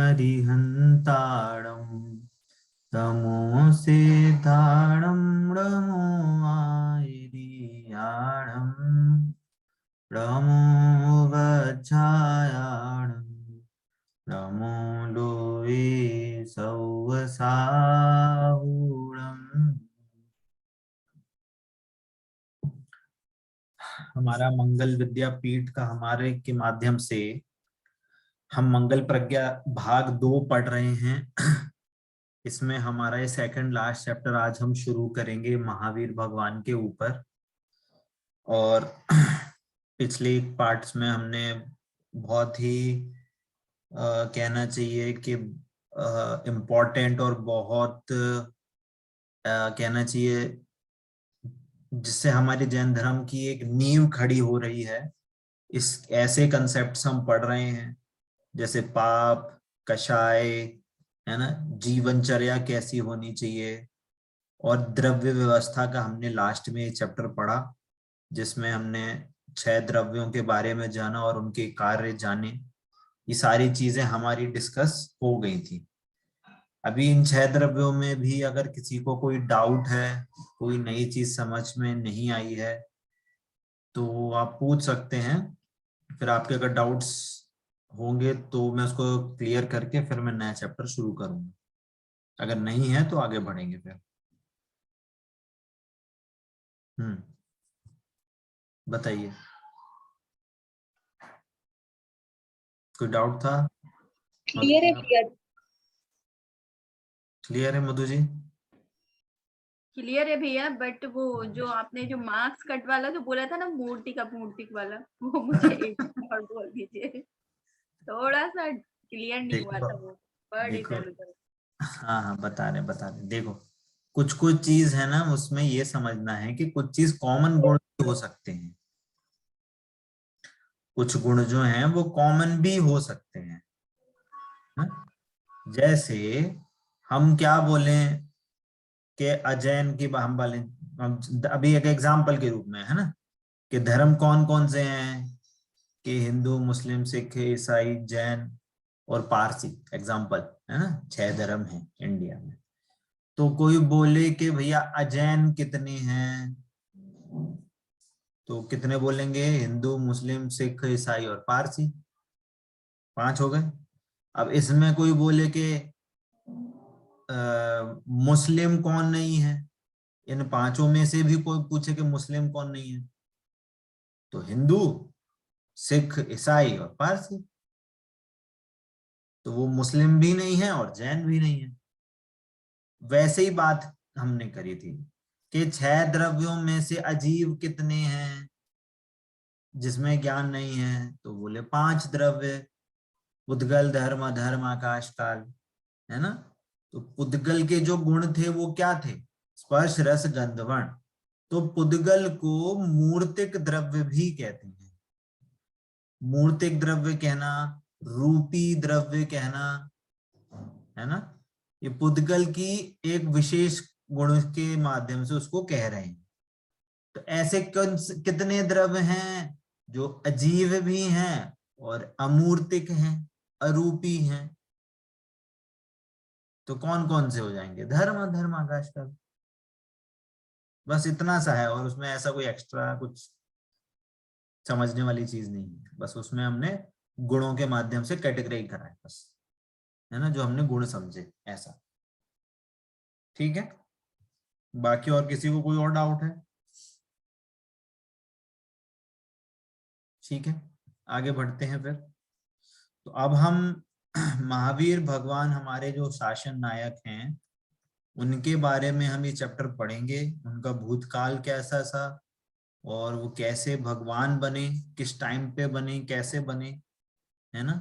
अरिहन्ताणं तमोसिद्धाणं ब्रह्मवादियाणं ब्रह्मवज्जायाणं ब्रह्मो लोके सौवसाहुणम्। हमारा मंगल विद्यापीठ का हमारे के माध्यम से हम मंगल प्रज्ञा भाग 2 पढ़ रहे हैं। इसमें हमारा ये सेकंड लास्ट चैप्टर आज हम शुरू करेंगे महावीर भगवान के ऊपर। और पिछले पार्ट्स में हमने बहुत ही कहना चाहिए कि इम्पोर्टेंट और बहुत कहना चाहिए जिससे हमारे जैन धर्म की एक नींव खड़ी हो रही है। इस ऐसे कंसेप्ट्स हम पढ़ रहे हैं जैसे पाप, कषाय, है ना, जीवनचर्या कैसी होनी चाहिए, और द्रव्य व्यवस्था का हमने लास्ट में चैप्टर पढ़ा जिसमें हमने 6 द्रव्यों के बारे में जाना और उनके कार्य जाने। ये सारी चीजें हमारी डिस्कस हो गई थी। अभी इन 6 द्रव्यों में भी अगर किसी को कोई डाउट है, कोई नई चीज समझ में नहीं आई है, तो आप पूछ सकते हैं। फिर आपके अगर डाउट्स होंगे तो मैं उसको क्लियर करके फिर मैं नया चैप्टर शुरू करूंगा। अगर नहीं है तो आगे बढ़ेंगे फिर। बताइए, कोई डाउट था? मधु क्लियर जी है आप भैया। क्लियर है? मधु जी क्लियर है भैया, बट वो जो आपने जो मार्क्स कट वाला जो बोला था ना, मूर्ति वाला, वो मुझे एक और बोल दीजिए। थोड़ा सा क्लियर नहीं हुआ देखो, था वो, वर्ड देखो, इधर उधर। हाँ हाँ, बता रहे। देखो, कुछ कुछ चीज है ना, उसमें ये समझना है कि कुछ चीज कॉमन गुण भी हो सकते हैं, कुछ गुण जो हैं वो कॉमन भी हो सकते हैं ना? जैसे हम क्या बोलें कि अजैन की हम बोले, हम अभी एक एग्जाम्पल के रूप में, है ना, कि धर्म कौन कौन से हैं, कि हिंदू, मुस्लिम, सिख, ईसाई, जैन और पारसी, एग्जाम्पल, है ना, 6 धर्म हैं इंडिया में। तो कोई बोले कि भैया अजैन कितने हैं, तो कितने बोलेंगे? हिंदू, मुस्लिम, सिख, ईसाई और पारसी, 5 हो गए। अब इसमें कोई बोले कि मुस्लिम कौन नहीं है, इन पांचों में से भी कोई पूछे कि मुस्लिम कौन नहीं है, तो हिंदू, सिख, ईसाई और पारसी। तो वो मुस्लिम भी नहीं है और जैन भी नहीं है। वैसे ही बात हमने करी थी कि 6 द्रव्यों में से अजीब कितने हैं जिसमें ज्ञान नहीं है, तो बोले 5 द्रव्य, पुद्गल, धर्म, अधर्म, आकाश, काल, है ना। तो पुद्गल के जो गुण थे वो क्या थे? स्पर्श, रस, गंध, वर्ण। तो पुद्गल को मूर्तिक द्रव्य भी कहते हैं। मूर्तिक द्रव्य कहना, रूपी द्रव्य कहना, है ना, ये पुद्गल की एक विशेष गुण के माध्यम से उसको कह रहे हैं। तो ऐसे कितने द्रव्य हैं जो अजीब भी हैं और अमूर्तिक हैं, अरूपी हैं? तो कौन कौन से हो जाएंगे? धर्म, अधर्म, आकाश, काल। बस इतना सा है, और उसमें ऐसा कोई एक्स्ट्रा कुछ समझने वाली चीज नहीं है। बस उसमें हमने गुणों के माध्यम से कैटेगराइज करा है, बस, है ना, जो हमने गुण समझे, ऐसा। ठीक है, बाकी और किसी को कोई और डाउट है? ठीक है, आगे बढ़ते हैं फिर। तो अब हम महावीर भगवान हमारे जो शासन नायक हैं उनके बारे में हम ये चैप्टर पढ़ेंगे। उनका भूतकाल कैसा था, और वो कैसे भगवान बने, किस टाइम पे बने, कैसे बने, है ना।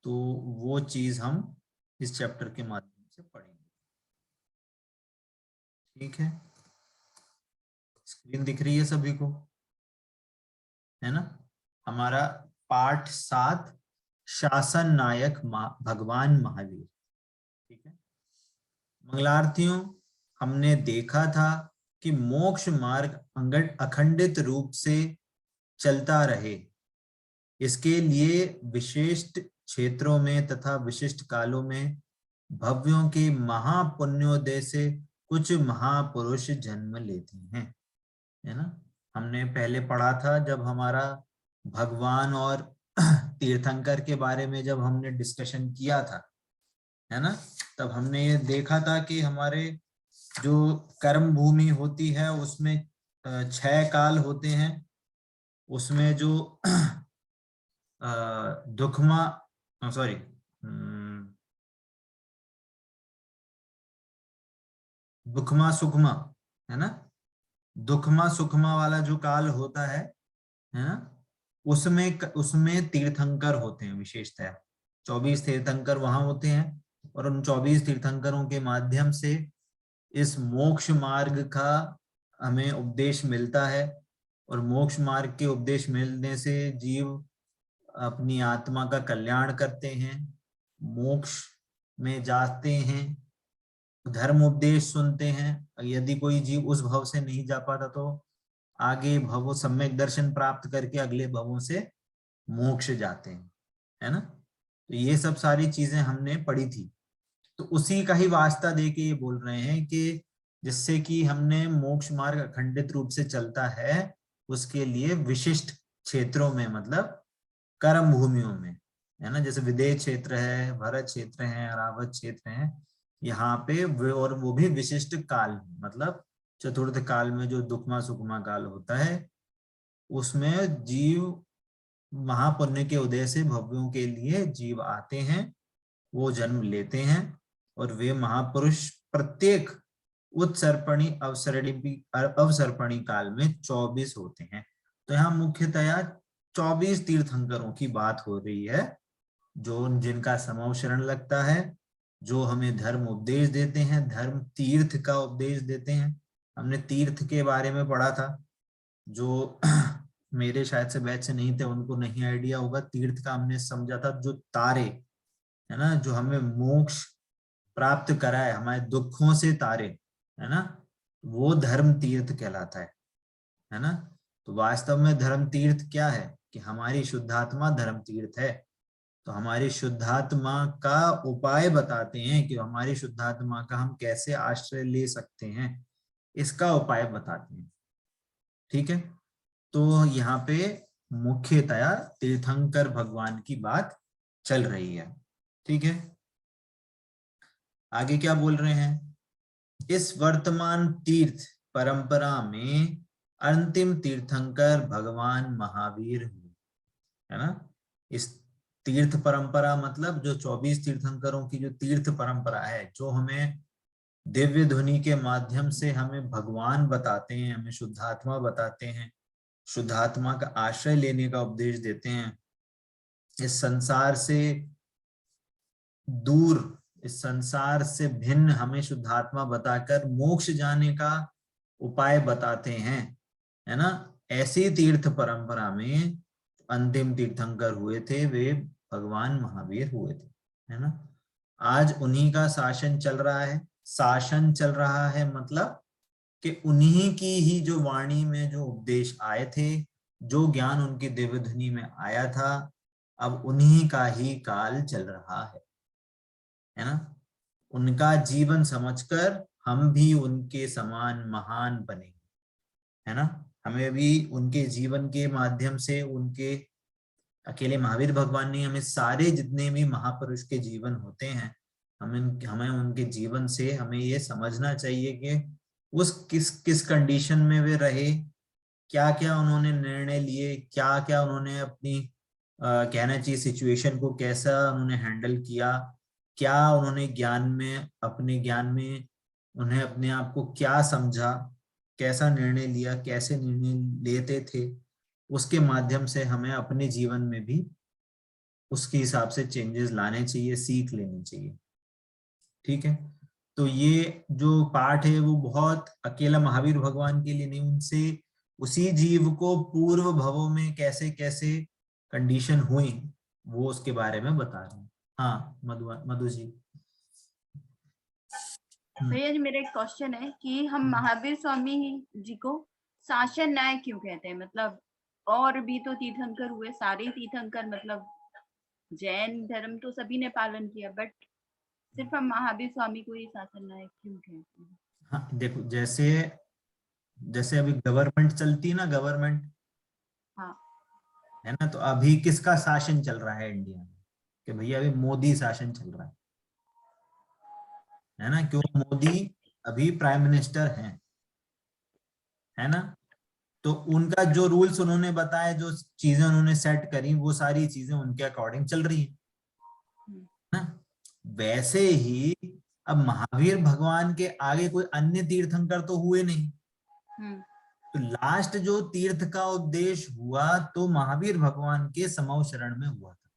तो वो चीज हम इस चैप्टर के माध्यम से पढ़ेंगे। ठीक है, स्क्रीन दिख रही है सभी को, है ना। हमारा पाठ 7, शासन नायक भगवान महावीर। ठीक है, मंगलार्थियों, हमने देखा था कि मोक्ष मार्ग अखंडित रूप से चलता रहे, इसके लिए विशिष्ट क्षेत्रों में तथा विशिष्ट कालों में भव्यों के महापुण्योदय से कुछ महापुरुष जन्म लेते हैं, है ना। हमने पहले पढ़ा था जब हमारा भगवान और तीर्थंकर के बारे में जब हमने डिस्कशन किया था, है ना, तब हमने ये देखा था कि हमारे जो कर्म भूमि होती है उसमें 6 काल होते हैं। उसमें जो दुखमा सॉरी दुखमा सुखमा, है ना, दुखमा सुखमा वाला जो काल होता है ना, उसमें तीर्थंकर होते हैं विशेषतः। 24 तीर्थंकर वहां होते हैं और उन 24 तीर्थंकरों के माध्यम से इस मोक्ष मार्ग का हमें उपदेश मिलता है। और मोक्ष मार्ग के उपदेश मिलने से जीव अपनी आत्मा का कल्याण करते हैं, मोक्ष में जाते हैं, धर्म उपदेश सुनते हैं। यदि कोई जीव उस भव से नहीं जा पाता तो आगे भवों सम्यक दर्शन प्राप्त करके अगले भवों से मोक्ष जाते हैं, है ना। तो ये सब सारी चीजें हमने पढ़ी थी। तो उसी का ही वास्ता दे के ये बोल रहे हैं कि जिससे कि हमने मोक्ष मार्ग अखंडित रूप से चलता है उसके लिए विशिष्ट क्षेत्रों में, मतलब कर्म भूमियों में, है ना, जैसे विदेह क्षेत्र है, भरत क्षेत्र है, अरावत क्षेत्र है, यहाँ पे और वो भी विशिष्ट काल, मतलब चतुर्थ काल में जो दुखमा सुखमा काल होता है उसमें जीव महापुण्य के उदय से भव्यों के लिए जीव आते हैं, वो जन्म लेते हैं और वे महापुरुष प्रत्येक उत्सर्पणी अवसर्पणी काल में 24 होते हैं। तो यहाँ मुख्यतया 24 तीर्थंकरों की बात हो रही है जो जिनका समव शरण लगता है, जो हमें धर्म उपदेश देते हैं, धर्म तीर्थ का उपदेश देते हैं। हमने तीर्थ के बारे में पढ़ा था, जो मेरे शायद से बैच से नहीं थे उनको नहीं आइडिया होगा। तीर्थ का हमने समझा था जो तारे, है ना, जो हमें मोक्ष प्राप्त कराए, हमारे दुखों से तारे, है ना, वो धर्म तीर्थ कहलाता है ना। तो वास्तव में धर्म तीर्थ क्या है कि हमारी शुद्धात्मा धर्म तीर्थ है। तो हमारी शुद्धात्मा का उपाय बताते हैं कि हमारी शुद्धात्मा का हम कैसे आश्रय ले सकते हैं, इसका उपाय बताते हैं। ठीक है, तो यहाँ पे मुख्यतया तीर्थंकर भगवान की बात चल रही है। ठीक है, आगे क्या बोल रहे हैं, इस वर्तमान तीर्थ परंपरा में अंतिम तीर्थंकर भगवान महावीर हुए, है ना। इस तीर्थ परंपरा मतलब जो 24 तीर्थंकरों की जो तीर्थ परंपरा है, जो हमें दिव्य ध्वनि के माध्यम से हमें भगवान बताते हैं, हमें शुद्धात्मा बताते हैं, शुद्धात्मा का आश्रय लेने का उपदेश देते हैं, इस संसार से दूर, इस संसार से भिन्न हमें शुद्धात्मा बताकर मोक्ष जाने का उपाय बताते हैं, है ना। ऐसी तीर्थ परंपरा में अंतिम तीर्थंकर हुए थे वे भगवान महावीर हुए थे, है ना। आज उन्हीं का शासन चल रहा है। शासन चल रहा है मतलब कि उन्हीं की ही जो वाणी में जो उपदेश आए थे, जो ज्ञान उनकी दिव्य ध्वनि में आया था, अब उन्हीं का ही काल चल रहा है ना। उनका जीवन समझकर हम भी उनके समान महान बने, है ना। हमें भी उनके जीवन के माध्यम से, उनके अकेले महावीर भगवान नहीं, हमें सारे जितने भी महापुरुष के जीवन होते हैं, हमें उनके जीवन से हमें ये समझना चाहिए कि उस किस किस कंडीशन में वे रहे, क्या क्या उन्होंने निर्णय लिए, क्या क्या उन्होंने अपनी कहना चाहिए सिचुएशन को कैसा उन्होंने हैंडल किया, क्या उन्होंने ज्ञान में, अपने ज्ञान में उन्हें अपने आप को क्या समझा, कैसा निर्णय लिया, कैसे निर्णय लेते थे, उसके माध्यम से हमें अपने जीवन में भी उसके हिसाब से चेंजेस लाने चाहिए, सीख लेनी चाहिए। ठीक है, तो ये जो पाठ है वो बहुत अकेला महावीर भगवान के लिए नहीं, उनसे उसी जीव को पूर्व भवों में कैसे कैसे कंडीशन हुई वो उसके बारे में बता रहे हैं। हाँ मधु जी। भैया जी मेरा एक क्वेश्चन है कि हम महावीर स्वामी जी को शासन न्याय क्यों कहते हैं? मतलब और भी तो तीर्थंकर हुए, सारे तीर्थंकर मतलब जैन धर्म तो सभी ने पालन किया, बट सिर्फ हम महावीर स्वामी को ही शासन नायक क्यों कहते हैं? हाँ देखो, जैसे जैसे अभी गवर्नमेंट चलती है ना, गवर्नमेंट, हाँ है ना, तो अभी किसका शासन चल रहा है इंडिया में? कि भैया अभी मोदी शासन चल रहा है ना? क्यों? मोदी अभी प्राइम मिनिस्टर हैं, है ना? तो उनका जो रूल्स उन्होंने बताए, जो चीजें उन्होंने सेट करी, वो सारी चीजें उनके अकॉर्डिंग चल रही है ना? वैसे ही अब महावीर भगवान के आगे कोई अन्य तीर्थंकर तो हुए नहीं, तो लास्ट जो तीर्थ का उपदेश हुआ तो महावीर भगवान के समव शरण में हुआ था।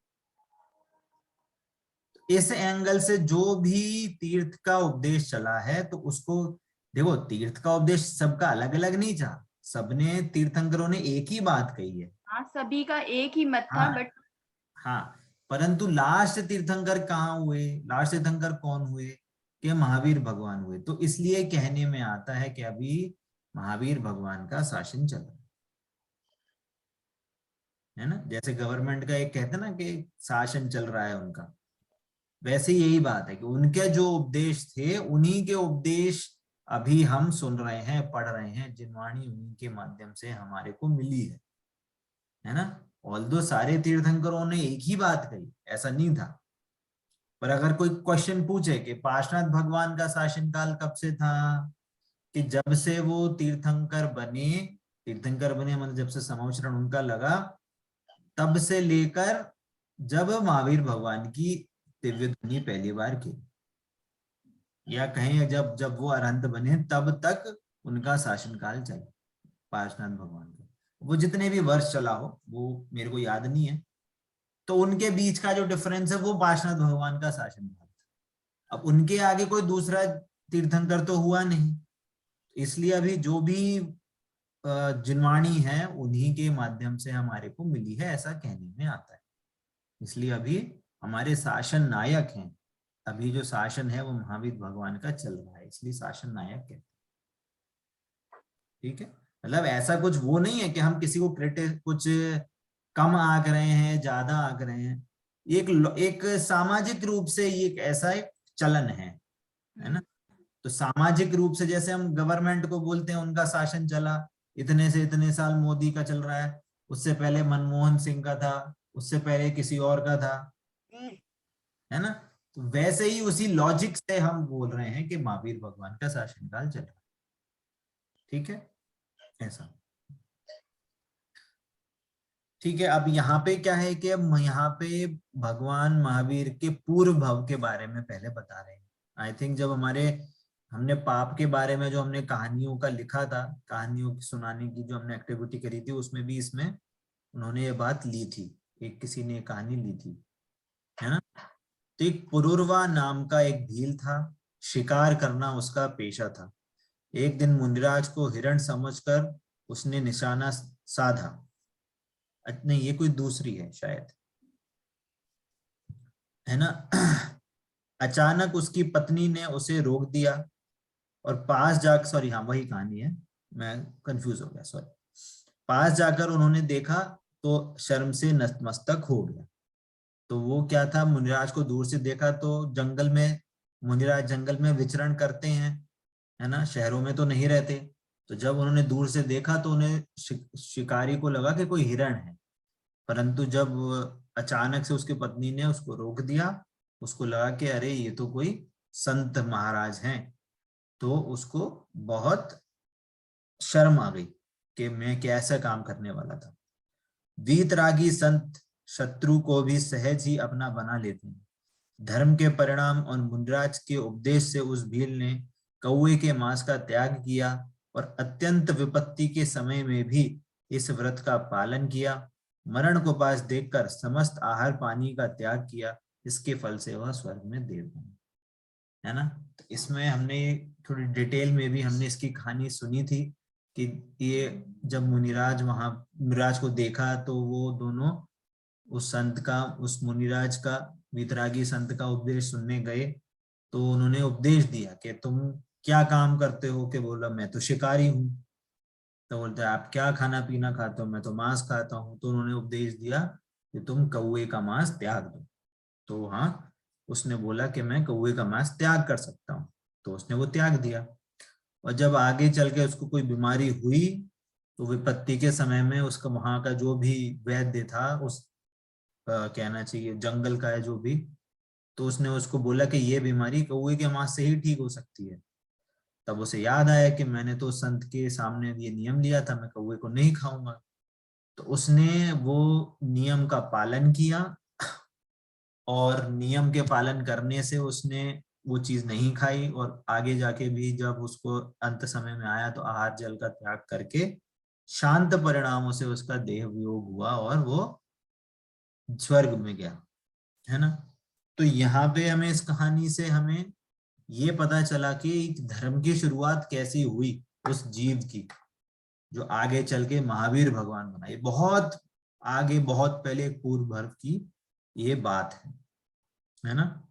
इस एंगल से जो भी तीर्थ का उपदेश चला है, तो उसको देखो, तीर्थ का उपदेश सबका अलग अलग नहीं था, सबने तीर्थंकरों ने एक ही बात कही है। हाँ, सभी का एक ही मत था, हाँ बट हाँ, परंतु लास्ट तीर्थंकर कहाँ हुए? लास्ट तीर्थंकर कौन हुए? कि महावीर भगवान हुए। तो इसलिए कहने में आता है कि अभी महावीर भगवान का शासन चल रहा है ना? जैसे गवर्नमेंट का एक कहते हैं ना कि शासन चल रहा है उनका, वैसे यही बात है कि उनके जो उपदेश थे, उन्हीं के उपदेश अभी हम सुन रहे हैं, पढ़ रहे हैं, जिनवाणी उन्हीं के माध्यम से हमारे को मिली है ना? ऑल्दो सारे तीर्थंकरों ने एक ही बात कही, ऐसा नहीं था। पर अगर कोई क्वेश्चन पूछे कि पार्श्वनाथ भगवान का शासनकाल कब से था, कि जब से वो तीर्थंकर बने मतलब जब से समवचरण उनका लगा, तब से लेकर जब महावीर भगवान की दिव्य ध्वनि पहली बार की, या कहें जब जब वो अरहंत बने तब तक उनका शासनकाल चला पार्श्वनाथ भगवान का। वो जितने भी वर्ष चला हो वो मेरे को याद नहीं है, तो उनके बीच का जो डिफरेंस है वो पार्श्वनाथ भगवान का शासनकाल था। अब उनके आगे कोई दूसरा तीर्थंकर तो हुआ नहीं, इसलिए अभी जो भी जिनवाणी है उन्हीं के माध्यम से हमारे को मिली है, ऐसा कहने में आता है। इसलिए अभी हमारे शासन नायक हैं, अभी जो शासन है वो महावीर भगवान का चल रहा है, इसलिए शासन नायक कहते हैं। ठीक है, मतलब ऐसा कुछ वो नहीं है कि हम किसी को कुछ कम आंक रहे हैं, ज्यादा आंक रहे हैं। एक सामाजिक रूप से ये एक ऐसा एक चलन है ना? तो सामाजिक रूप से जैसे हम गवर्नमेंट को बोलते हैं उनका शासन चला, इतने से इतने साल मोदी का चल रहा है, उससे पहले मनमोहन सिंह का था, उससे पहले किसी और का था, है ना? तो वैसे ही उसी लॉजिक से हम बोल रहे हैं कि महावीर भगवान का शासनकाल चल रहा है। ठीक है, ऐसा। ठीक है, अब यहाँ पे क्या है कि अब यहाँ पे भगवान महावीर के पूर्व भव के बारे में पहले बता रहे हैं। आई थिंक जब हमने पाप के बारे में जो हमने कहानियों का लिखा था, कहानियों की सुनाने की जो हमने एक्टिविटी करी थी, उसमें भी इसमें उन्होंने ये बात ली थी, एक किसी ने कहानी ली थी, है ना? तो एक पुरुरवा नाम का एक भील था, शिकार करना उसका पेशा था। एक दिन मुनिराज को हिरण समझकर उसने निशाना साधा। नहीं, ये कोई दूसरी है शायद, है ना? अचानक उसकी पत्नी ने उसे रोक दिया और पास जाकर, सॉरी हाँ वही कहानी है, मैं कंफ्यूज हो गया, सॉरी। पास जाकर उन्होंने देखा तो शर्म से नतमस्तक हो गया। तो वो क्या था, मुनिराज को दूर से देखा तो जंगल में, मुनिराज जंगल में विचरण करते हैं, है ना, शहरों में तो नहीं रहते। तो जब उन्होंने दूर से देखा तो उन्हें शिकारी को लगा कि कोई हिरण है, परंतु जब अचानक से उसकी पत्नी ने उसको रोक दिया, उसको लगा कि अरे ये तो कोई संत महाराज हैं, तो उसको बहुत शर्म आ गई कि मैं कैसा काम करने वाला था। वीतरागी संत शत्रु को भी सहज ही अपना बना लेते हैं। धर्म के परिणाम और मुनिराज के उपदेश से उस भील ने कौवे के मांस का त्याग किया और अत्यंत विपत्ति के समय में भी इस व्रत का पालन किया। मरण को पास देखकर समस्त आहार पानी का त्याग किया, इसके फल से वह स्वर्ग में देव बने, है ना? तो इसमें हमने थोड़ी डिटेल में भी हमने इसकी कहानी सुनी थी कि ये जब मुनिराज को देखा तो वो दोनों उस मुनिराज का, वीतरागी संत का उपदेश सुनने गए। तो उन्होंने उपदेश दिया कि तुम क्या काम करते हो? कि बोला मैं तो शिकारी हूँ। तो बोलते आप क्या खाना पीना खाते हो? मैं तो मांस खाता हूँ। तो उन्होंने उपदेश दिया कि तुम कौवे का मांस त्याग दो। तो हाँ, उसने बोला कि मैं कौवे का मांस त्याग कर सकता हूँ, तो उसने वो त्याग दिया। और जब आगे चल के उसको कोई बीमारी हुई तो विपत्ति के समय में उसका वहां का जो भी वैद्य था, उस कहना चाहिए जंगल का है जो भी, तो उसने उसको बोला कि ये बीमारी कौवे के मांस से ही ठीक हो सकती है। तब उसे याद आया कि मैंने तो संत के सामने ये नियम लिया था, मैं कौवे को नहीं खाऊंगा। तो उसने वो नियम का पालन किया, और नियम के पालन करने से उसने वो चीज नहीं खाई, और आगे जाके भी जब उसको अंत समय में आया तो आहार जल का त्याग करके शांत परिणामों से उसका देह वियोग हुआ और वो स्वर्ग में गया, है ना। तो यहाँ पे हमें इस कहानी से हमें ये पता चला कि धर्म की शुरुआत कैसी हुई उस जीव की, जो आगे चल के महावीर भगवान बना। ये बहुत आगे, बहुत पहले एक पूर्व भर्व की ये बात है ना।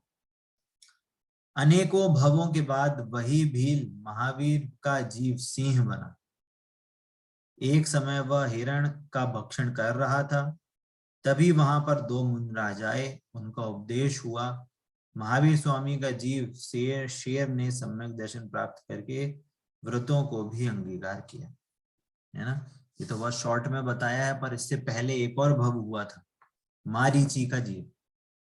अनेकों भवों के बाद वही भील महावीर का जीव सिंह बना। एक समय वह हिरण का भक्षण कर रहा था, तभी वहां पर दो मुनिराज आए, उनका उपदेश हुआ। महावीर स्वामी का जीव शेर ने सम्यक दर्शन प्राप्त करके व्रतों को भी अंगीकार किया, है ना। ये तो बहुत शॉर्ट में बताया है, पर इससे पहले एक और भव हुआ था, मारीची का जीव।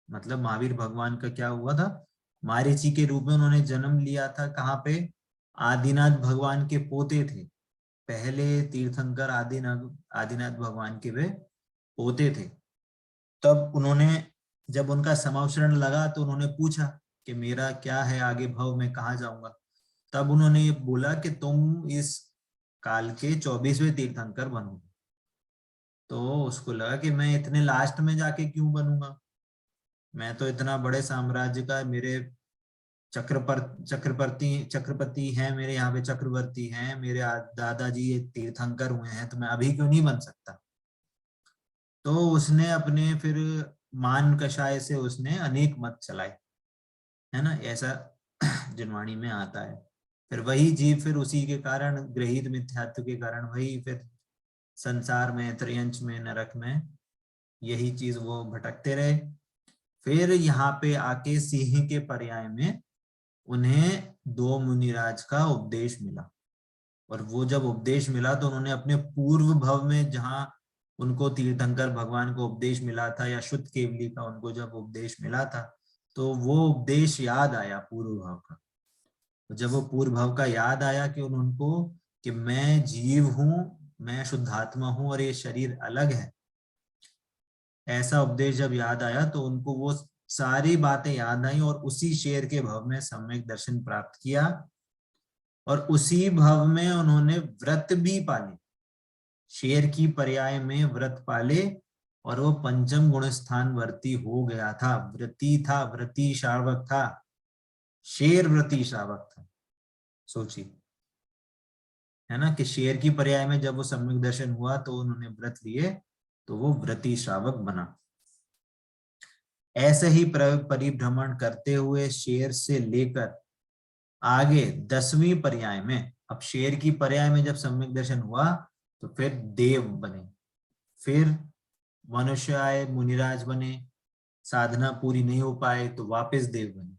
मतलब महावीर भगवान का क्या हुआ था, मारीची के रूप में उन्होंने जन्म लिया था। कहाँ पे, आदिनाथ भगवान के पोते थे, पहले तीर्थंकर आदिनाथ भगवान के वे पोते थे। तब उन्होंने, जब उनका समावसरण लगा तो उन्होंने पूछा कि मेरा क्या है आगे भव, में कहाँ जाऊंगा। तब उन्होंने ये बोला कि तुम इस काल के 24वें तीर्थंकर बनोगे। तो उसको लगा कि मैं इतने लास्ट में जाके क्यों बनूंगा, मैं तो इतना बड़े साम्राज्य का, मेरे चक्रपति हैं मेरे यहाँ पे, चक्रवर्ती हैं मेरे दादाजी, ये तीर्थंकर हुए हैं, तो मैं अभी क्यों नहीं बन सकता। तो उसने अपने फिर मान कषाय से उसने अनेक मत चलाए, है ना, ऐसा जिनवाणी में आता है। फिर वही जीव फिर उसी के कारण, गृहीत मिथ्यात्व के कारण, वही फिर संसार में, त्रयंच में, नरक में, यही चीज वो भटकते रहे। फिर यहाँ पे आके सिंह के पर्याय में उन्हें दो मुनिराज का उपदेश मिला। और वो जब उपदेश मिला तो उन्होंने अपने पूर्व भव में, जहां उनको तीर्थंकर भगवान को उपदेश मिला था, या शुद्ध केवली का उनको जब उपदेश मिला था, तो वो उपदेश याद आया पूर्व भव का। तो जब वो पूर्व भव का याद आया कि उनको, कि मैं जीव हूं, मैं शुद्धात्मा हूं और ये शरीर अलग है, ऐसा उपदेश जब याद आया तो उनको वो सारी बातें याद आई, और उसी शेर के भव में सम्यक दर्शन प्राप्त किया। और उसी भव में उन्होंने व्रत भी पाले, शेर की पर्याय में व्रत पाले, और वो पंचम गुण स्थान वर्ती हो गया था। व्रती था, व्रती श्रावक था, शेर व्रती श्रावक था। सोचिए, है ना, कि शेर की पर्याय में जब वो सम्यक दर्शन हुआ तो उन्होंने व्रत लिए, तो वो व्रती श्रावक बना। ऐसे ही परिभ्रमण करते हुए शेर से लेकर आगे 10वीं पर्याय में, अब शेर की पर्याय में जब सम्यक दर्शन हुआ तो फिर देव बने, फिर मनुष्य आए, मुनिराज बने, साधना पूरी नहीं हो पाए तो वापस देव बने।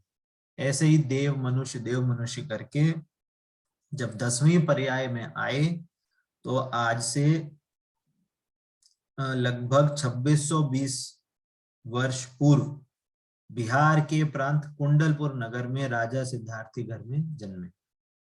ऐसे ही देव मनुष्य करके जब 10वीं पर्याय में आए, तो आज से लगभग 2620 वर्ष पूर्व बिहार के प्रांत कुंडलपुर नगर में राजा सिद्धार्थी घर में जन्मे,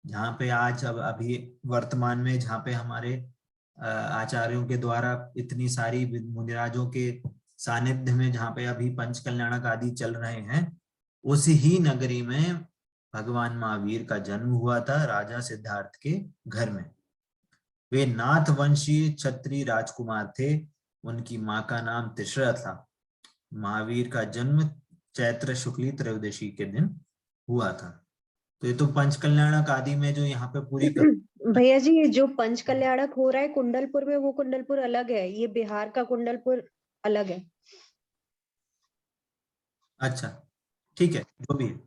जहाँ पे आज अब अभी वर्तमान में, जहाँ पे हमारे आचार्यों के द्वारा इतनी सारी मुनिराजों के सानिध्य में, जहाँ पे अभी पंच कल्याणक आदि चल रहे हैं, उसी ही नगरी में भगवान महावीर का जन्म हुआ था, राजा सिद्धार्थ के घर में। वे नाथ वंशीय क्षत्रिय राजकुमार थे, उनकी माँ का नाम तिश्रा था। महावीर का जन्म चैत्र शुक्ली त्रयोदशी के दिन हुआ था। तो ये तो पंच कल्याणक आदि में जो यहाँ पे पूरी भैया जी, ये जो पंच कल्याणक हो रहा है कुंडलपुर में, वो कुंडलपुर अलग है, ये बिहार का कुंडलपुर अलग है। अच्छा, ठीक है, जो भी है,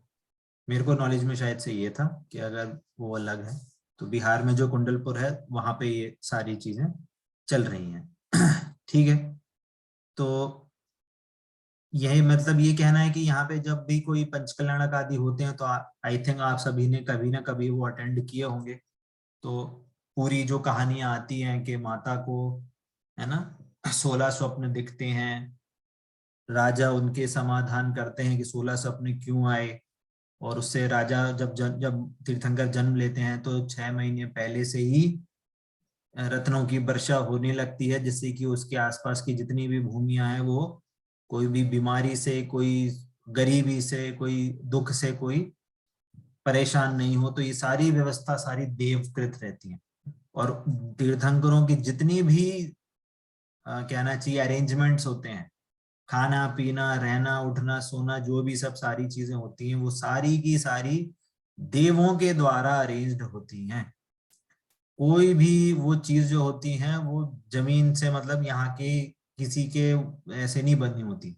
मेरे को नॉलेज में शायद से ये था कि अगर वो अलग है तो बिहार में जो कुंडलपुर है वहां पे ये सारी चीजें चल रही हैं। ठीक है, तो यही मतलब ये कहना है कि यहाँ पे जब भी कोई पंचकल्याणक आदि होते हैं तो आई थिंक आप सभी ने कभी ना कभी वो अटेंड किए होंगे। तो पूरी जो कहानियां आती हैं कि माता को, है ना, 16 स्वप्न दिखते हैं, राजा उनके समाधान करते हैं कि 16 स्वप्न क्यों आए, और उससे राजा जब तीर्थंकर जन्म लेते हैं तो 6 महीने पहले से ही रत्नों की वर्षा होने लगती है, जिससे कि उसके आसपास की जितनी भी भूमियां हैं वो कोई भी बीमारी से, कोई गरीबी से, कोई दुख से कोई परेशान नहीं हो। तो ये सारी व्यवस्था सारी देवकृत रहती है। और तीर्थंकरों की जितनी भी कहना चाहिए अरेंजमेंट्स होते हैं, खाना पीना रहना उठना सोना, जो भी सब सारी चीजें होती हैं वो सारी की सारी देवों के द्वारा अरेंज्ड होती हैं। कोई भी वो चीज जो होती है वो जमीन से, मतलब यहाँ के किसी के ऐसे नहीं बनी होती।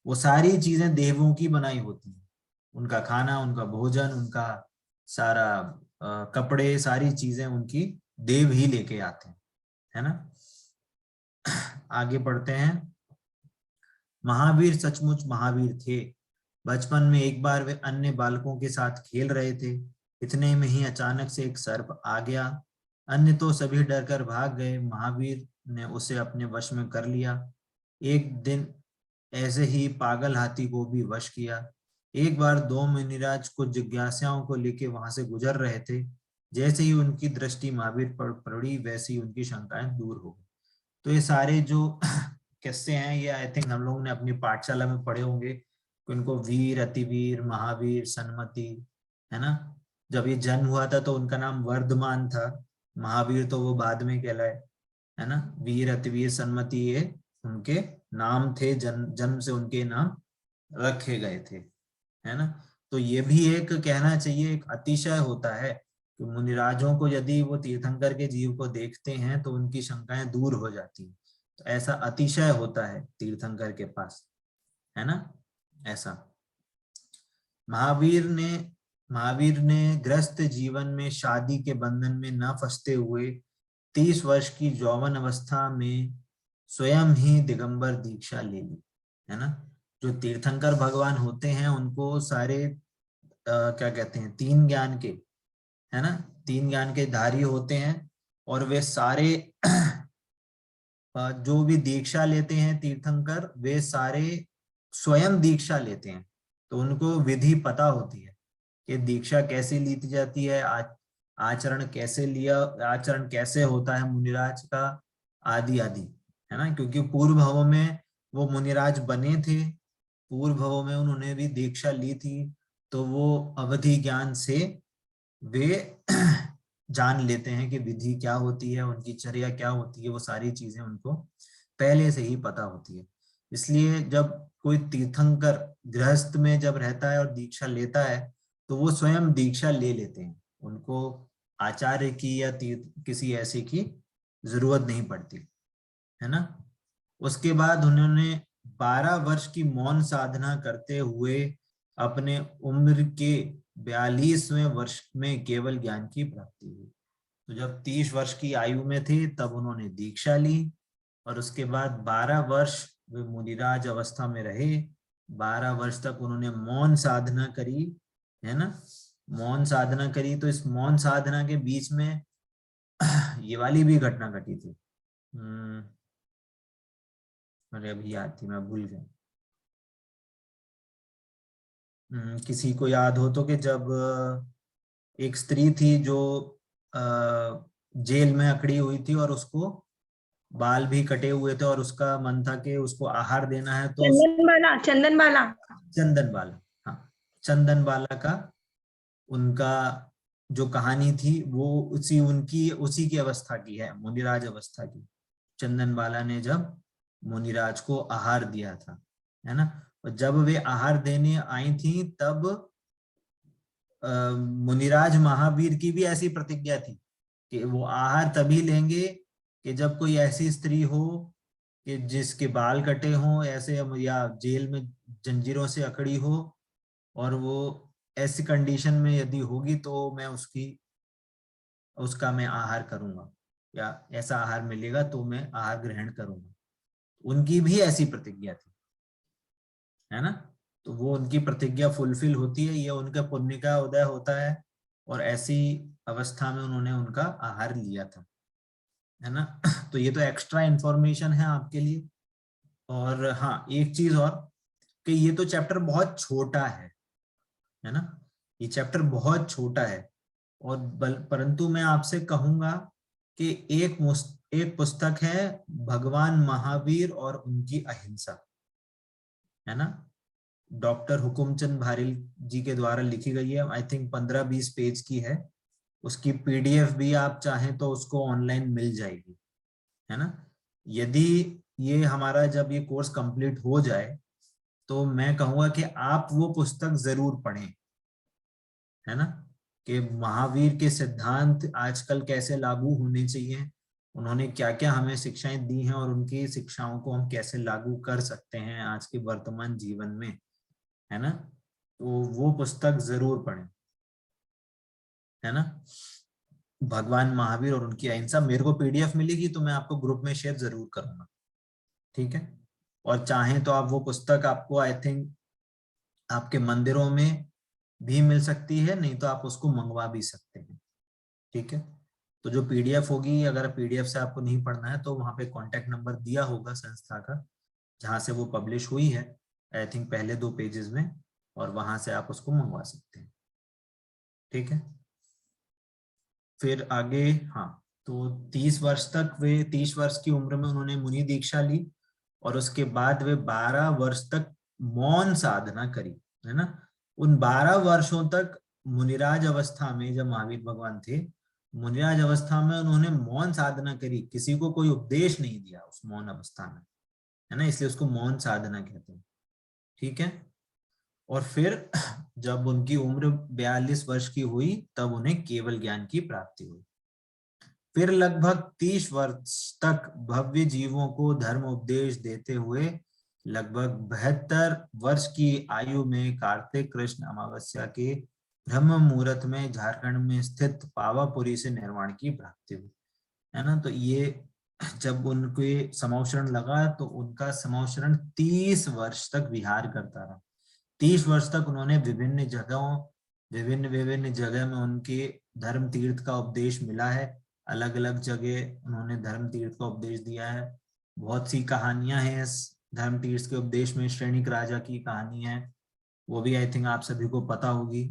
वो सारी चीजें देवों की बनाई होती हैं। उनका खाना, उनका भोजन, उनका सारा कपड़े, सारी चीजें उनकी देव ही लेके आते हैं, है ना। आगे बढ़ते हैं। महावीर सचमुच महावीर थे। बचपन में एक बार वे अन्य बालकों के साथ खेल रहे थे। इतने में ही अचानक से एक सर्प आ गया। अन्य तो सभी डरकर भाग गए, महावीर ने उसे अपने वश में कर लिया। एक दिन ऐसे ही पागल हाथी को भी वश किया। एक बार दो मुनिराज कुछ जिज्ञासाओं को लेकर वहां से गुजर रहे थे। जैसे ही उनकी दृष्टि महावीर पर पड़ी, वैसे ही उनकी शंकाएं दूर हो गई। तो ये सारे जो किस्से हैं ये आई थिंक हम लोगों ने अपनी पाठशाला में पढ़े होंगे कि उनको वीर, अतिवीर, महावीर, सन्मति, है ना। जब ये जन्म हुआ था तो उनका नाम वर्धमान था। महावीर तो वो बाद में कहलाए, है ना। वीर, अतिवीर, सन्मति ये उनके नाम थे, जन्म से उनके नाम रखे गए थे, है ना। तो ये भी एक कहना चाहिए एक अतिशय होता है कि मुनिराजों को यदि वो तीर्थंकर के जीव को देखते हैं तो उनकी शंकाएं दूर हो जाती हैं। तो ऐसा अतिशय होता है तीर्थंकर के पास, है ना। ऐसा महावीर ने गृहस्थ जीवन में शादी के बंधन में न फंसते हुए 30 वर्ष की यौवन अवस्था में स्वयं ही दिगंबर दीक्षा ले ली, है ना। जो तीर्थंकर भगवान होते हैं उनको सारे क्या कहते हैं, 3 ज्ञान के, है ना, 3 ज्ञान के धारी होते हैं। और वे सारे जो भी दीक्षा लेते हैं तीर्थंकर, वे सारे स्वयं दीक्षा लेते हैं। तो उनको विधि पता होती है कि दीक्षा कैसे ली जाती है, आचरण कैसे लिया, आचरण कैसे होता है मुनिराज का, आदि आदि, है ना। क्योंकि पूर्व भवों में वो मुनिराज बने थे, पूर्व भवों में उन्होंने भी दीक्षा ली थी। तो वो अवधि ज्ञान से वे जान लेते हैं कि विधि क्या होती है, उनकी चर्या क्या होती है, वो सारी चीजें उनको पहले से ही पता होती है। इसलिए जब कोई तीर्थंकर गृहस्थ में जब रहता है और दीक्षा लेता है तो वो स्वयं दीक्षा ले लेते हैं, उनको आचार्य की या किसी ऐसे की जरूरत नहीं पड़ती, है ना। उसके बाद उन्होंने 12 वर्ष की मौन साधना करते हुए अपने उम्र के 42वें वर्ष में केवल ज्ञान की प्राप्ति हुई। तो जब 30 वर्ष की आयु में थे तब उन्होंने दीक्षा ली, और उसके बाद 12 वर्ष वे मुनिराज अवस्था में रहे। 12 वर्ष तक उन्होंने मौन साधना करी, है ना, मौन साधना करी। तो इस मौन साधना के बीच में ये वाली भी घटना घटी थी। अरे अभी याद थी, मैं भूल गया। किसी को याद हो तो कि जब एक स्त्री थी जो जेल में अकड़ी हुई थी और उसको बाल भी कटे हुए थे और उसका मन था कि उसको आहार देना है, तो चंदन बाला चंदन बाला, हाँ, चंदन बाला का उनका जो कहानी थी वो उसी की अवस्था की है, मुनिराज अवस्था की। चंदन बाला ने जब मुनिराज को आहार दिया था, है ना। और जब वे आहार देने आई थी तब मुनिराज महावीर की भी ऐसी प्रतिज्ञा थी कि वो आहार तभी लेंगे कि जब कोई ऐसी स्त्री हो कि जिसके बाल कटे हों ऐसे, या जेल में जंजीरों से अकड़ी हो, और वो ऐसी कंडीशन में यदि होगी तो मैं उसका मैं आहार करूंगा, या ऐसा आहार मिलेगा तो मैं आहार ग्रहण करूंगा। उनकी भी ऐसी प्रतिज्ञा थी। है ना। तो वो उनकी प्रतिज्ञा फुलफिल होती है, ये उनका पुण्य का उदय होता है, और ऐसी अवस्था में उन्होंने उनका आहार लिया था, है ना। तो ये तो एक्स्ट्रा इंफॉर्मेशन है आपके लिए। और हाँ, एक चीज और, कि ये तो चैप्टर बहुत छोटा है ना, ये चैप्टर बहुत छोटा है। और परंतु मैं आपसे कहूंगा कि एक पुस्तक है भगवान महावीर और उनकी अहिंसा, है ना, डॉक्टर हुकुमचंद भारिल जी के द्वारा लिखी गई है। आई थिंक 15-20 पेज की है। उसकी पीडीएफ भी आप चाहें तो उसको ऑनलाइन मिल जाएगी, है ना। यदि ये हमारा जब ये कोर्स कंप्लीट हो जाए तो मैं कहूंगा कि आप वो पुस्तक जरूर पढ़ें, है ना, कि महावीर के सिद्धांत आजकल कैसे लागू होने चाहिए, उन्होंने क्या क्या हमें शिक्षाएं दी हैं, और उनकी शिक्षाओं को हम कैसे लागू कर सकते हैं आज के वर्तमान जीवन में, है ना। तो वो पुस्तक जरूर पढ़ें, है ना। भगवान महावीर और उनकी अहिंसा, मेरे को पीडीएफ मिलेगी तो मैं आपको ग्रुप में शेयर जरूर करूंगा, ठीक है। और चाहें तो आप वो पुस्तक, आपको आई थिंक आपके मंदिरों में भी मिल सकती है, नहीं तो आप उसको मंगवा भी सकते हैं, ठीक है। तो जो पीडीएफ होगी, अगर पीडीएफ से आपको नहीं पढ़ना है तो वहां पे कांटेक्ट नंबर दिया होगा संस्था का, जहां से वो पब्लिश हुई है, आई थिंक पहले 2 पेजेस में, और वहां से आप उसको मंगवा सकते हैं, ठीक है। फिर आगे, हाँ, तो 30 वर्ष तक, वे 30 वर्ष की उम्र में उन्होंने मुनि दीक्षा ली, और उसके बाद वे 12 वर्ष तक मौन साधना करी, है ना। उन 12 वर्षों तक मुनिराज अवस्था में, जब महावीर भगवान थे मुनिराज अवस्था में, उन्होंने मौन साधना करी, किसी को कोई उपदेश नहीं दिया उस मौन अवस्था में, है ना, इसलिए उसको मौन साधना कहते हैं, ठीक है। और फिर जब उनकी उम्र 42 वर्ष की हुई तब उन्हें केवल ज्ञान की प्राप्ति हुई। फिर लगभग 30 वर्ष तक भव्य जीवों को धर्म उपदेश देते हुए लगभग 72 वर्ष की आयु में कार्तिक कृष्ण अमावस्या के ब्रह्म मुहूर्त में झारखंड में स्थित पावापुरी से निर्वाण की प्राप्ति हुई, है ना। तो ये जब उनके समौशरण लगा तो उनका समौशरण 30 वर्ष तक विहार करता रहा। 30 वर्ष तक उन्होंने विभिन्न जगहों, विभिन्न विभिन्न जगह में उनके धर्म तीर्थ का उपदेश मिला है, अलग अलग जगह उन्होंने धर्म तीर्थ का उपदेश दिया है। बहुत सी कहानियां हैं इस धर्म तीर्थ के उपदेश में, श्रेणिक राजा की कहानी है, वो भी आई थिंक आप सभी को पता होगी।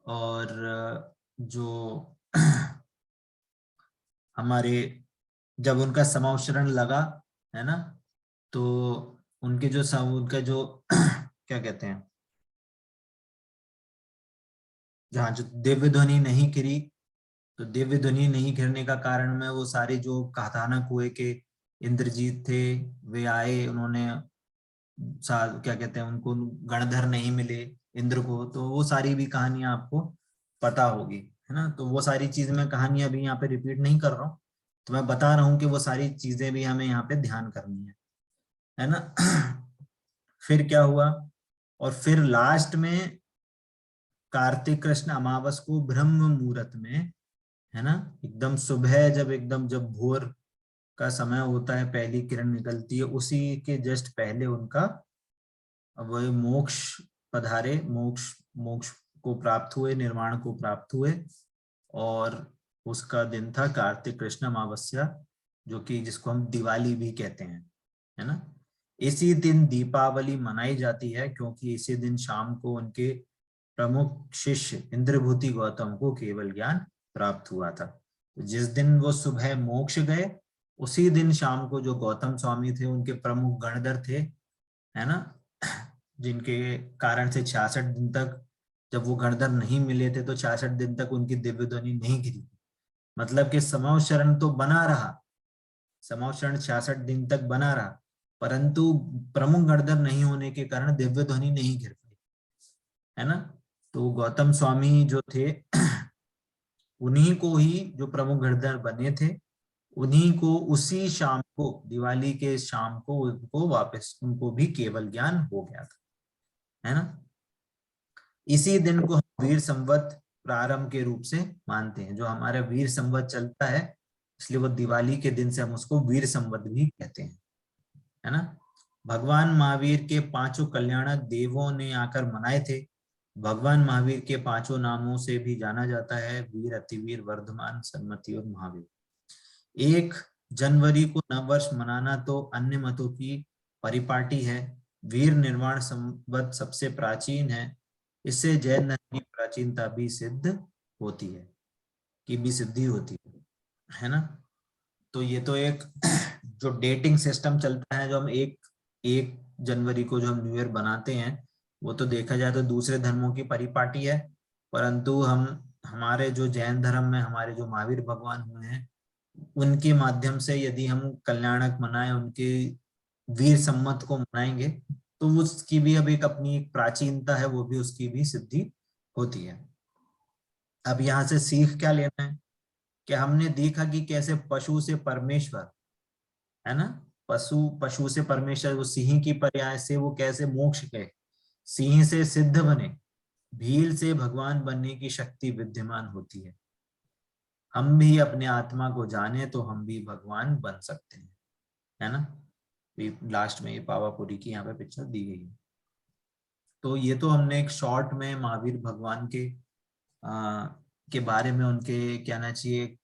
और जो हमारे, जब उनका समौशरण लगा, है ना, तो उनके जो उनका जो क्या कहते हैं, जहाँ जो दिव्य ध्वनि नहीं गिरी, तो दिव्य ध्वनि नहीं गिरने का कारण में वो सारे जो कथानक हुए कि इंद्रजीत थे, वे आए, उन्होंने क्या कहते हैं, उनको गणधर नहीं मिले इंद्र को, तो वो सारी भी कहानियां आपको पता होगी, है ना। तो वो सारी चीजें, मैं कहानियां भी यहाँ पे रिपीट नहीं कर रहा हूँ, तो मैं बता रहा हूँ कि वो सारी चीजें भी हमें यहाँ पे ध्यान करनी है ना। फिर क्या हुआ, और फिर लास्ट में कार्तिक कृष्ण अमावस को ब्रह्म मुहूर्त में, है ना, एकदम सुबह, जब भोर का समय होता है, पहली किरण निकलती है, उसी के जस्ट पहले उनका वह मोक्ष पधारे, मोक्ष मोक्ष को प्राप्त हुए, निर्वाण को प्राप्त हुए। और उसका दिन था कार्तिक कृष्ण अमावस्या, जो कि जिसको हम दिवाली भी कहते हैं, है ना। इसी दिन दीपावली मनाई जाती है, क्योंकि इसी दिन शाम को उनके प्रमुख शिष्य इंद्रभूति गौतम को केवल ज्ञान प्राप्त हुआ था। तो जिस दिन वो सुबह मोक्ष गए, उसी दिन शाम को जो गौतम स्वामी थे, उनके प्रमुख गणधर थे, है ना, जिनके कारण से 66 दिन तक, जब वो गणधर नहीं मिले थे तो 66 दिन तक उनकी दिव्य ध्वनि नहीं गिरी। मतलब कि समौशरण तो बना रहा, समौशरण 66 दिन तक बना रहा, परंतु प्रमुख गणधर नहीं होने के कारण दिव्य ध्वनि नहीं गिर पाई, है ना। तो गौतम स्वामी जो थे उन्हीं को ही, जो प्रमुख गणधर बने थे, उन्हीं को उसी शाम को, दिवाली के शाम को, उनको वापस, उनको भी केवल ज्ञान हो गया था, है ना। इसी दिन को हम वीर संवत प्रारंभ के रूप से मानते हैं, जो हमारा वीर संवत चलता है, इसलिए वो दिवाली के दिन से हम उसको वीर संवत भी कहते हैं, है ना। भगवान महावीर के पांचों कल्याणक देवों ने आकर मनाए थे। भगवान महावीर के पांचों नामों से भी जाना जाता है, वीर, अतिवीर, वर्धमान, सन्मति और महावीर। 1 जनवरी को नववर्ष मनाना तो अन्य मतों की परिपाटी है। वीर निर्वाण संवत सबसे प्राचीन है। इससे जैन धर्म की प्राचीनता भी सिद्ध होती है, की भी सिद्धि होती है ना। तो ये तो एक जो डेटिंग सिस्टम चलता है, जो हम 1 जनवरी को जो हम न्यू ईयर बनाते हैं, वो तो देखा जाए तो दूसरे धर्मों की परिपाटी है। परंतु हम हमारे जो जैन धर्म में हमारे जो महावीर भगवान हुए हैं, उनके माध्यम से यदि हम कल्याणक मनाएं, उनके वीर सम्मत को मनाएंगे, तो उसकी भी अब एक अपनी एक प्राचीनता है, वो भी उसकी भी सिद्धि होती है। अब यहाँ से सीख क्या लेना है कि हमने देखा कि कैसे पशु से परमेश्वर, है ना, पशु से परमेश्वर, वो सिंह की पर्याय से वो कैसे मोक्ष गए, सिंह से सिद्ध बने, भील से भगवान बनने की शक्ति विद्यमान होती है। हम भी अपने आत्मा को जाने तो हम भी भगवान बन सकते हैं, है ना। लास्ट में ये पावापुरी की यहाँ पे पिक्चर दी गई है। तो ये तो हमने एक शॉर्ट में महावीर भगवान के बारे में, उनके कहना चाहिए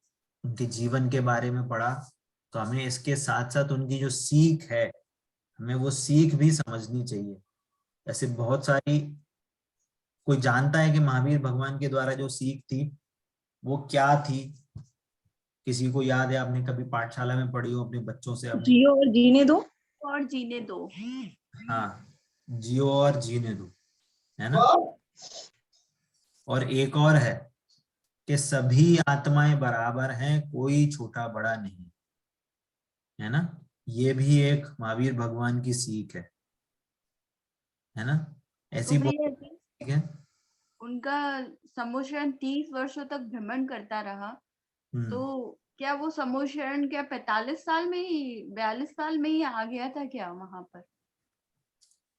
उनके जीवन के बारे में पढ़ा। तो हमें इसके साथ साथ उनकी जो सीख है, हमें वो सीख भी समझनी चाहिए। ऐसे बहुत सारी, कोई जानता है कि महावीर भगवान के द्वारा जो सीख थी वो क्या थी? किसी को याद है? आपने कभी पाठशाला में पढ़ी हो अपने बच्चों से? आपने जियो और जीने दो। और जीने दो। हाँ, जियो और जीने दो, है ना। और एक और है कि सभी आत्माएं बराबर हैं, कोई छोटा बड़ा नहीं, है ना। ये भी एक महावीर भगवान की सीख है ना। ऐसी तो बहुत भैया सीख है। उनका समूह 30 वर्षों तक भ्रमण करता रहा, तो क्या वो समूह क्या 45 साल में ही 42 साल में ही आ गया था क्या वहां पर?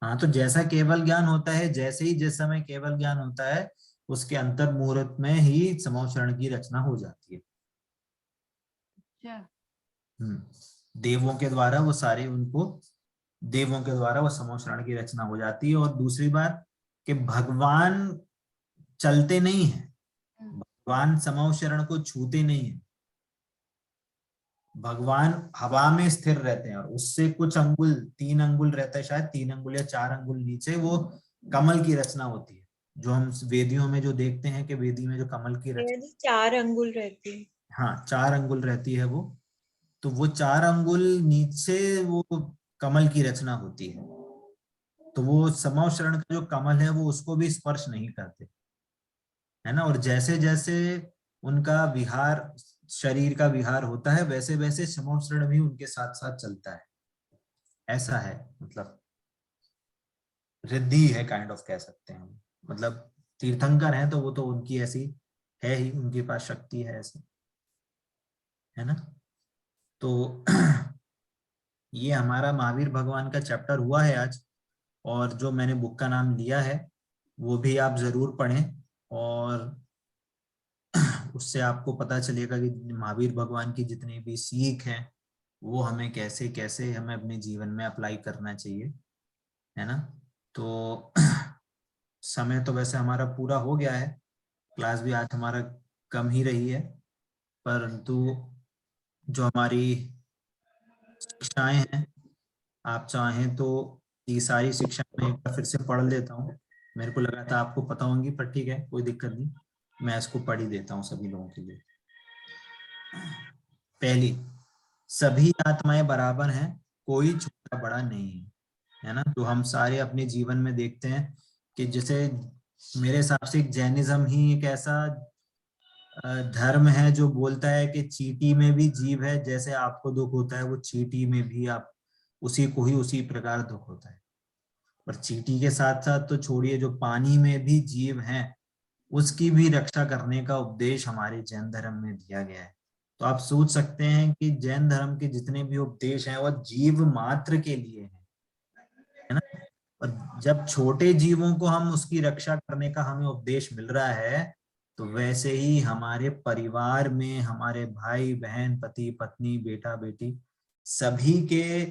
हाँ, तो जैसा केवल ज्ञान होता है, जैसे ही जिस समय केवल ज्ञान होता है, उसके अंतर मुहूर्त में ही समूह शरण की रचना हो जाती है। अच्छा। देवों के द्वारा वो सारे उनको, देवों के द्वारा वो समूह शरण की रचना हो जाती है। और दूसरी बात कि भगवान चलते नहीं है, भगवान समूह शरण को छूते नहीं है, भगवान हवा में स्थिर रहते हैं। और उससे कुछ अंगुल, 3 अंगुल रहता है शायद, 3 अंगुल या 4 अंगुल नीचे वो कमल की रचना होती है, जो हम वेदियों में जो देखते हैं कि वेदी में जो कमल की रचना, 4 अंगुल रहती है। हाँ 4 अंगुल रहती है वो। तो वो 4 अंगुल नीचे वो कमल की रचना होती है। तो वो समूह शरण का जो कमल है वो उसको भी स्पर्श नहीं करते, है ना। और जैसे जैसे उनका विहार, शरीर का विहार होता है, वैसे वैसे समूह शरण भी उनके साथ साथ चलता है। ऐसा है, मतलब रिद्धि है, काइंड ऑफ कह सकते हैं हम। मतलब तीर्थंकर हैं तो वो तो उनकी ऐसी है ही, उनके पास शक्ति है ऐसी, है ना। तो ये हमारा महावीर भगवान का चैप्टर हुआ है आज। और जो मैंने बुक का नाम लिया है वो भी आप जरूर पढ़ें, और उससे आपको पता चलेगा कि महावीर भगवान की जितनी भी सीख है वो हमें कैसे कैसे हमें अपने जीवन में अप्लाई करना चाहिए, है ना। तो समय तो वैसे हमारा पूरा हो गया है, क्लास भी आज हमारा कम ही रही है, परंतु जो हमारी शिक्षाएं हैं, आप चाहें तो ये सारी शिक्षा मैं एक बार फिर से पढ़ लेता हूँ। मेरे को लगा था आपको पता होंगी, पर ठीक है, कोई दिक्कत नहीं, मैं इसको पढ़ ही देता हूँ सभी लोगों के लिए। पहली, सभी आत्माएं बराबर हैं, कोई छोटा बड़ा नहीं है, है ना। तो हम सारे अपने जीवन में देखते हैं कि जैसे मेरे हिसाब से जैनिज्म ही एक ऐसा धर्म है जो बोलता है कि चींटी में भी जीव है, जैसे आपको दुख होता है वो चींटी में भी आप उसी को ही उसी प्रकार दुख होता है। पर चींटी के साथ साथ तो छोड़िए, जो पानी में भी जीव हैं उसकी भी रक्षा करने का उपदेश हमारे जैन धर्म में दिया गया है। तो आप सोच सकते हैं कि जैन धर्म के जितने भी उपदेश हैं वो जीव मात्र के लिए है ना। और जब छोटे जीवों को हम उसकी रक्षा करने का हमें उपदेश मिल रहा है, तो वैसे ही हमारे परिवार में हमारे भाई बहन, पति पत्नी, बेटा बेटी, सभी के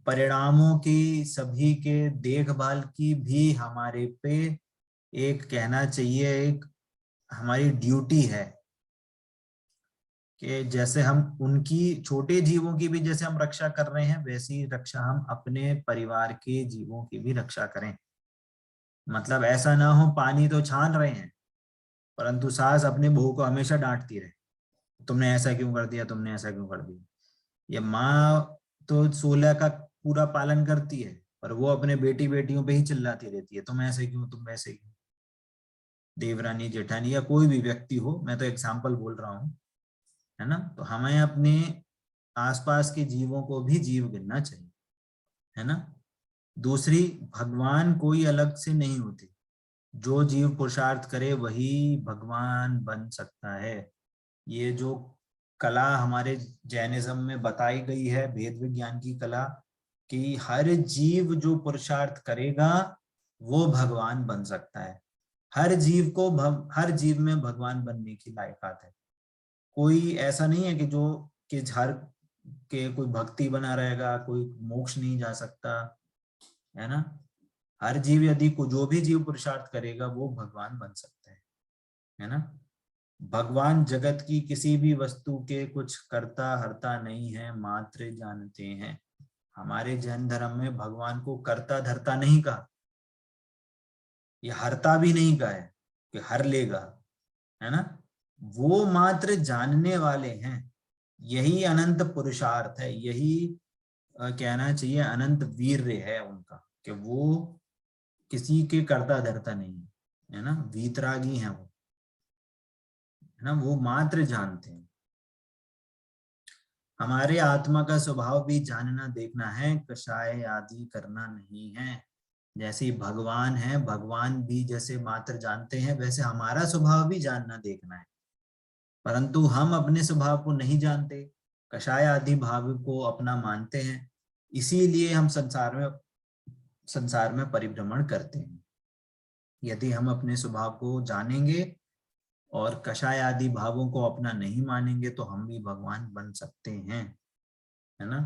परिणामों की, सभी के देखभाल की भी हमारे पे एक कहना चाहिए एक हमारी ड्यूटी है कि जैसे हम उनकी छोटे जीवों की भी जैसे हम रक्षा कर रहे हैं, वैसी रक्षा हम अपने परिवार के जीवों की भी रक्षा करें। मतलब ऐसा ना हो पानी तो छान रहे हैं परंतु सास अपने बहू को हमेशा डांटती रहे, तुमने ऐसा क्यों कर दिया, तुमने ऐसा क्यों कर दिया। ये माँ तो 16 का पूरा पालन करती है पर वो अपने बेटी बेटियों पे ही चिल्लाती रहती है, तुम ऐसे क्यों, तुम वैसे क्यों। देवरानी जेठानी या कोई भी व्यक्ति हो, मैं तो एग्जाम्पल बोल रहा हूँ, है ना। तो हमें अपने आसपास के जीवों को भी जीव गिनना चाहिए, है ना। दूसरी, भगवान कोई अलग से नहीं होते, जो जीव पुरुषार्थ करे वही भगवान बन सकता है। ये जो कला हमारे जैनिज्म में बताई गई है, वेद विज्ञान की कला, कि हर जीव जो पुरुषार्थ करेगा वो भगवान बन सकता है। हर जीव को हर जीव में भगवान बनने की लायकात है। कोई ऐसा नहीं है कि जो कि हर के कोई भक्ति बना रहेगा, कोई मोक्ष नहीं जा सकता, है ना। हर जीव यदि जो भी जीव पुरुषार्थ करेगा वो भगवान बन सकता है ना। भगवान जगत की किसी भी वस्तु के कुछ करता हरता नहीं है, मात्र जानते हैं। हमारे जैन धर्म में भगवान को करता धरता नहीं कहा, ये हरता भी नहीं कहा है कि हर लेगा, है ना। वो मात्र जानने वाले हैं। यही अनंत पुरुषार्थ है, यही कहना चाहिए अनंत वीर्य है उनका, कि वो किसी के करता धरता नहीं है ना, वीतरागी है वो, है ना, वो मात्र जानते हैं। हमारे आत्मा का स्वभाव भी जानना देखना है, कषाय आदि करना नहीं है। जैसे भगवान है, भगवान भी जैसे मात्र जानते हैं, वैसे हमारा स्वभाव भी जानना देखना है, परंतु हम अपने स्वभाव को नहीं जानते, कषाय आदि भाव को अपना मानते हैं, इसीलिए हम संसार में परिभ्रमण करते हैं। यदि हम अपने स्वभाव को जानेंगे और कषाय आदि भावों को अपना नहीं मानेंगे तो हम भी भगवान बन सकते हैं, है ना।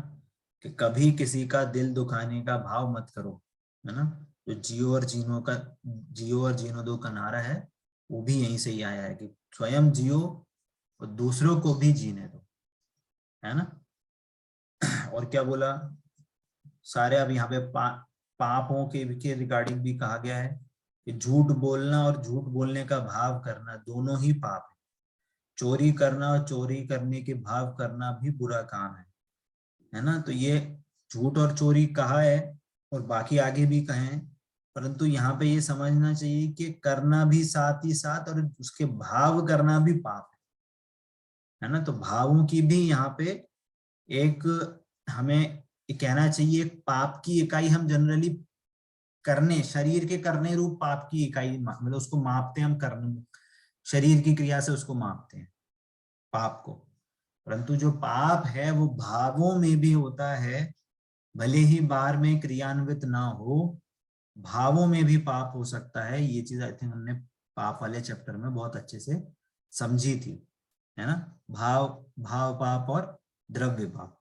कि कभी किसी का दिल दुखाने का भाव मत करो, है ना। जो जियो और जीनो दो का नारा है वो भी यहीं से ही आया है कि स्वयं जियो और दूसरों को भी जीने दो, है ना। और क्या बोला, सारे अब यहाँ पे पापों के रिगार्डिंग भी कहा गया है कि झूठ बोलना और झूठ बोलने का भाव करना दोनों ही पाप है। चोरी करना और चोरी करने के भाव करना भी बुरा काम है ना। तो ये झूठ और चोरी कहा है और बाकी आगे भी कहे हैं, परंतु यहाँ पे ये समझना चाहिए कि करना भी साथ ही साथ और उसके भाव करना भी पाप है ना। तो भावों की भी यहाँ पे एक हमें कहना चाहिए, पाप की इकाई हम जनरली करने, शरीर के करने रूप पाप की इकाई मतलब उसको मापते हैं हम, करने शरीर की क्रिया से उसको मापते हैं पाप को, परंतु जो पाप है वो भावों में भी होता है। भले ही बाहर में क्रियान्वित ना हो, भावों में भी पाप हो सकता है। ये चीज आई थिंक हमने पाप वाले चैप्टर में बहुत अच्छे से समझी थी, है ना। भाव भाव पाप और द्रव्य पाप,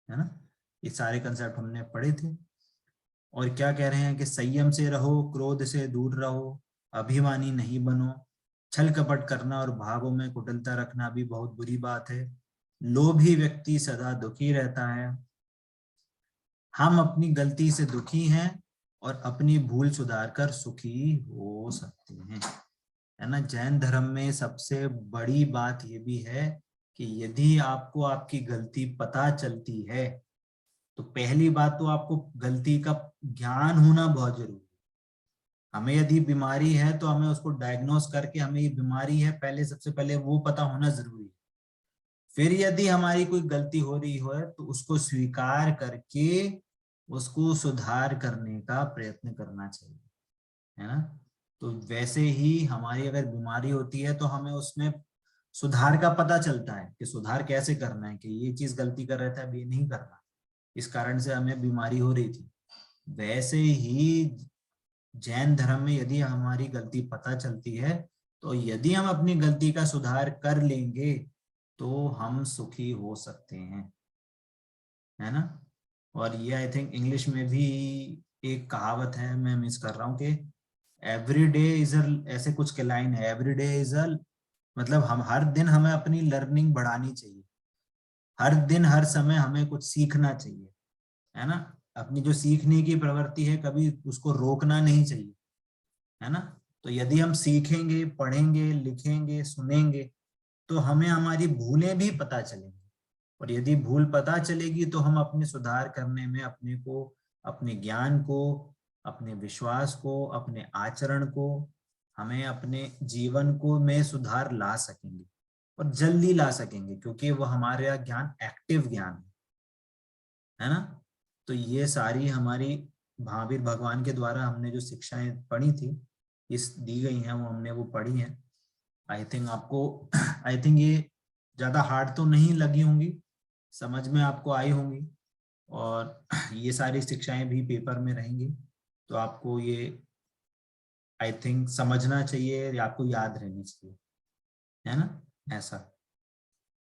है ना, ये सारे कंसेप्ट हमने पढ़े थे। और क्या कह रहे हैं कि संयम से रहो, क्रोध से दूर रहो, अभिमानी नहीं बनो। छल कपट करना और भावों में कुटिलता रखना भी बहुत बुरी बात है। लोभी व्यक्ति सदा दुखी रहता है। हम अपनी गलती से दुखी हैं और अपनी भूल सुधार कर सुखी हो सकते हैं, है ना। जैन धर्म में सबसे बड़ी बात ये भी है कि यदि आपको आपकी गलती पता चलती है तो पहली बात तो आपको गलती का ज्ञान होना बहुत जरूरी है। हमें यदि बीमारी है तो हमें उसको डायग्नोस करके हमें ये बीमारी है पहले, सबसे पहले वो पता होना जरूरी है। फिर यदि हमारी कोई गलती हो रही हो तो उसको स्वीकार करके उसको सुधार करने का प्रयत्न करना चाहिए, है ना। तो वैसे ही हमारी अगर बीमारी होती है तो हमें उसमें सुधार का पता चलता है कि सुधार कैसे करना है, कि ये चीज गलती कर रहे थे अब ये नहीं करना, इस कारण से हमें बीमारी हो रही थी। वैसे ही जैन धर्म में यदि हमारी गलती पता चलती है तो यदि हम अपनी गलती का सुधार कर लेंगे तो हम सुखी हो सकते हैं, है ना। और ये आई थिंक इंग्लिश में भी एक कहावत है, मैं मिस कर रहा हूँ, कि एवरी डे इज अ, ऐसे कुछ के लाइन है, एवरी डे इज अ, मतलब हम हर दिन हमें अपनी लर्निंग बढ़ानी चाहिए, हर दिन हर समय हमें कुछ सीखना चाहिए, है ना। अपनी जो सीखने की प्रवृत्ति है कभी उसको रोकना नहीं चाहिए, है ना। तो यदि हम सीखेंगे, पढ़ेंगे, लिखेंगे, सुनेंगे, तो हमें हमारी भूलें भी पता चलेंगी, और यदि भूल पता चलेगी तो हम अपने सुधार करने में अपने को, अपने ज्ञान को, अपने विश्वास को, अपने आचरण को, हमें अपने जीवन को में सुधार ला सकेंगे, और जल्दी ला सकेंगे, क्योंकि वो हमारे यहाँ ज्ञान एक्टिव ज्ञान है ना। तो ये सारी हमारी महावीर भगवान के द्वारा हमने जो शिक्षाएं पढ़ी थी, इस दी गई हैं, वो हमने वो पढ़ी हैं। आई थिंक आपको आई थिंक ये ज्यादा हार्ड तो नहीं लगी होंगी, समझ में आपको आई होंगी, और ये सारी शिक्षाएं भी पेपर में रहेंगी, तो आपको ये आई थिंक समझना चाहिए या आपको याद रहनी चाहिए, है ना, ऐसा।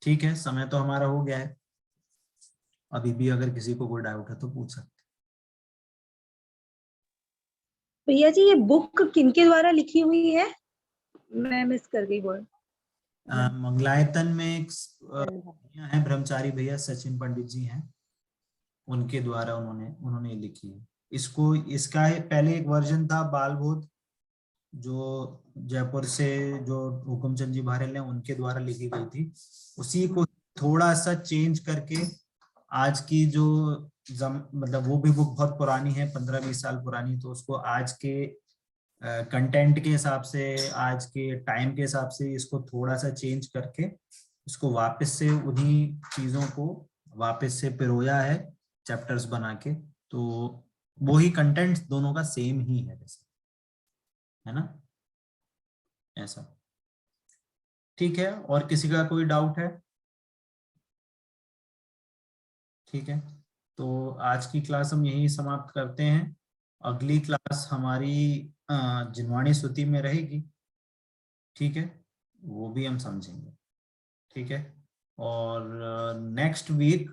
ठीक है, समय तो हमारा हो गया है, अभी भी अगर किसी को कोई डाउट है तो पूछ सकते। भैया जी ये बुक किनके द्वारा लिखी हुई है? मैं मिस कर गई वर्ड। मंगलायतन में एक भैया हैं, ब्रह्मचारी भैया, सचिन पंडित जी हैं, उनके द्वारा उन्होंने लिखी है इसको। इसका पहले एक वर्जन था बालबोध, जो जयपुर से जो हुकुमचंद जी बहरल हैं उनके द्वारा लिखी गई थी, उसी को थोड़ा सा चेंज करके आज की जो मतलब वो भी बुक बहुत पुरानी है, 15-20 साल पुरानी, तो उसको आज के कंटेंट के हिसाब से, आज के टाइम के हिसाब से इसको थोड़ा सा चेंज करके इसको वापस से उन्हीं चीजों को वापस से पिरोया है, चैप्टर्स बना के, तो वही कंटेंट दोनों का सेम ही है वैसे, है ना, ऐसा। ठीक है, और किसी का कोई डाउट है? ठीक है, तो आज की क्लास हम यही समाप्त करते हैं। अगली क्लास हमारी जिनवाणी स्तुति में रहेगी, ठीक है, वो भी हम समझेंगे, ठीक है। और नेक्स्ट वीक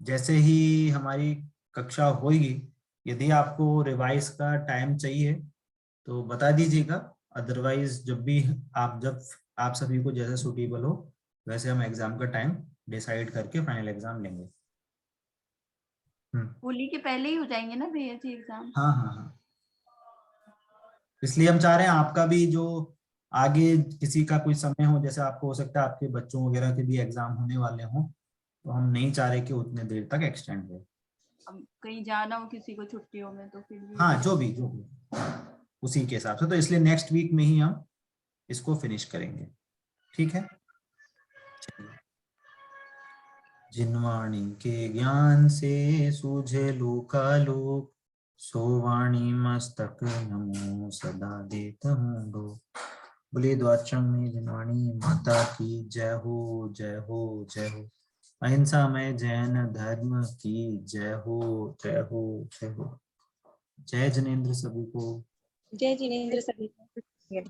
जैसे ही हमारी कक्षा होगी, यदि आपको रिवाइज का टाइम चाहिए तो बता दीजिएगा, अदरवाइज जब आप सभी को जैसे सूटेबल हो वैसे हम एग्जाम का टाइम डिसाइड करके फाइनल एग्जाम लेंगे। होली के पहले ही हो जाएंगे ना भैया जी एग्जाम? हाँ हाँ हाँ, इसलिए हम चाह रहे हैं आपका भी जो आगे किसी का कोई समय हो, जैसे आपको हो सकता है आपके बच्चों वगैरह के भी एग्जाम होने वाले हों, तो हम नहीं चाह रहे कि उतने देर तक एक्सटेंड हो। अब कहीं जाना हो किसी को छुट्टियों में तो फिर भी। हाँ, जो भी उसी के हिसाब से, तो इसलिए नेक्स्ट वीक में ही हम इसको फिनिश करेंगे, ठीक है। जिनवाणी के ज्ञान से सूझे लोकालोक, सो वाणी मस्तक नमो सदा देता हूँ लोक। बोलिए द्वादशम में जिनवाणी माता की जय हो, जय हो, जय हो। अहिंसा में जैन धर्म की जय हो, जय हो, जय हो। जय जिनेंद्र सभी को। जय जिनेंद्र सभी को। जय